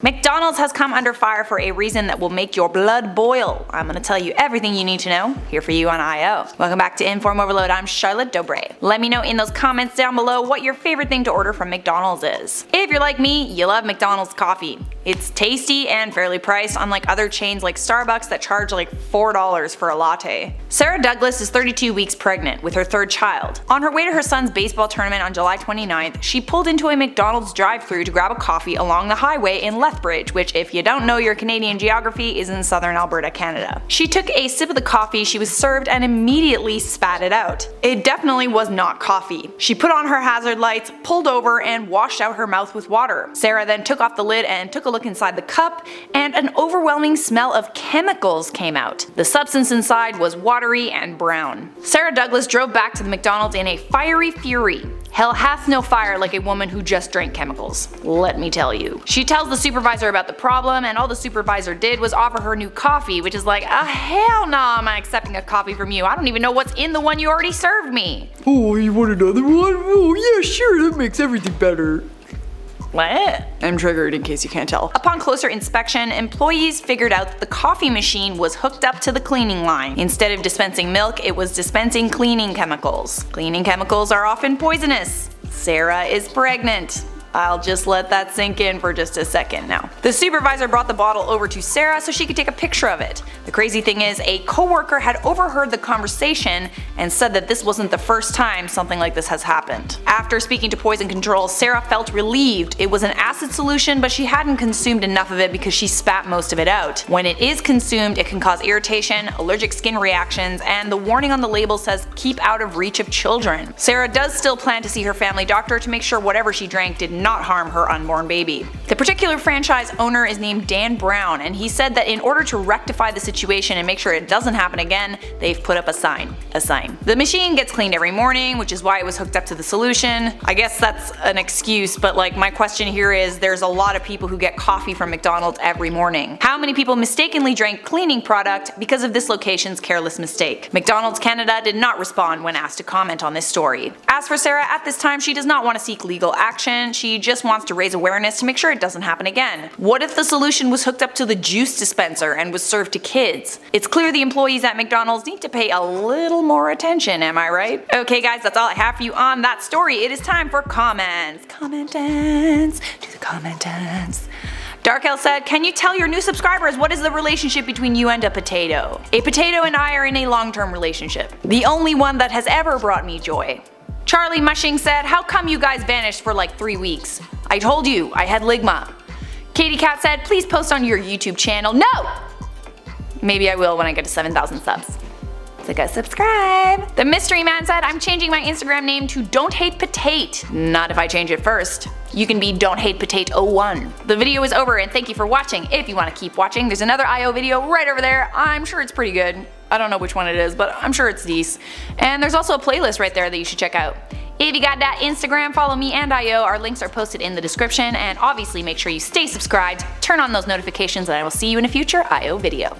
McDonald's has come under fire for a reason that will make your blood boil. I'm gonna tell you everything you need to know here for you on IO. Welcome back to InformOverload. I'm Charlotte Dobre. Let me know in those comments down below what your favorite thing to order from McDonald's is. If you're like me, you love McDonald's coffee. It's tasty and fairly priced, unlike other chains like Starbucks that charge like $4 for a latte. Sarah Douglas is 32 weeks pregnant with her third child. On her way to her son's baseball tournament on July 29th, she pulled into a McDonald's drive-thru to grab a coffee along the highway in Lethbridge, which, if you don't know your Canadian geography, is in southern Alberta, Canada. She took a sip of the coffee she was served and immediately spat it out. It definitely was not coffee. She put on her hazard lights, pulled over, and washed out her mouth with water. Sarah then took off the lid and took a look inside the cup, and an overwhelming smell of chemicals came out. The substance inside was watery and brown. Sarah Douglas drove back to the McDonald's in a fiery fury. Hell hath no fire like a woman who just drank chemicals, let me tell you. She tells the supervisor about the problem, and all the supervisor did was offer her new coffee, which is like, hell no, I'm not accepting a coffee from you. I don't even know what's in the one you already served me. Oh, you want another one? Oh yeah, sure, that makes everything better. What? I'm triggered in case you can't tell. Upon closer inspection, employees figured out that the coffee machine was hooked up to the cleaning line. Instead of dispensing milk, it was dispensing cleaning chemicals. Cleaning chemicals are often poisonous. Sarah is pregnant. I'll just let that sink in for just a second now. The supervisor brought the bottle over to Sarah so she could take a picture of it. The crazy thing is, a coworker had overheard the conversation and said that this wasn't the first time something like this has happened. After speaking to Poison Control, Sarah felt relieved. It was an acid solution, but she hadn't consumed enough of it because she spat most of it out. When it is consumed, it can cause irritation, allergic skin reactions, and the warning on the label says keep out of reach of children. Sarah does still plan to see her family doctor to make sure whatever she drank did not harm her unborn baby. The particular franchise owner is named Dan Brown, and he said that in order to rectify the situation and make sure it doesn't happen again, they've put up a sign. The machine gets cleaned every morning, which is why it was hooked up to the solution. I guess that's an excuse, but like my question here is, there's a lot of people who get coffee from McDonald's every morning. How many people mistakenly drank cleaning product because of this location's careless mistake? McDonald's Canada did not respond when asked to comment on this story. As for Sarah, at this time she does not want to seek legal action. She just wants to raise awareness to make sure it doesn't happen again. What if the solution was hooked up to the juice dispenser and was served to kids? It's clear the employees at McDonald's need to pay a little more attention, am I right? Okay guys, that's all I have for you on that story. It is time for comments. Commentants. Do the commentants. Darkel said, can you tell your new subscribers what is the relationship between you and a potato? A potato and I are in a long-term relationship. The only one that has ever brought me joy. Charlie Mushing said, how come you guys vanished for like 3 weeks? I told you, I had ligma. Katie Cat said, please post on your YouTube channel. No! Maybe I will when I get to 7,000 subs. So go subscribe. The Mystery Man said, I'm changing my Instagram name to Don't Hate Potate. Not if I change it first. You can be Don't Hate Potate 01. The video is over and thank you for watching. If you want to keep watching, there's another IO video right over there. I'm sure it's pretty good. I don't know which one it is, but I'm sure it's decent. And there's also a playlist right there that you should check out. If you got that Instagram, follow me and IO. Our links are posted in the description, and obviously make sure you stay subscribed, turn on those notifications, and I will see you in a future IO video.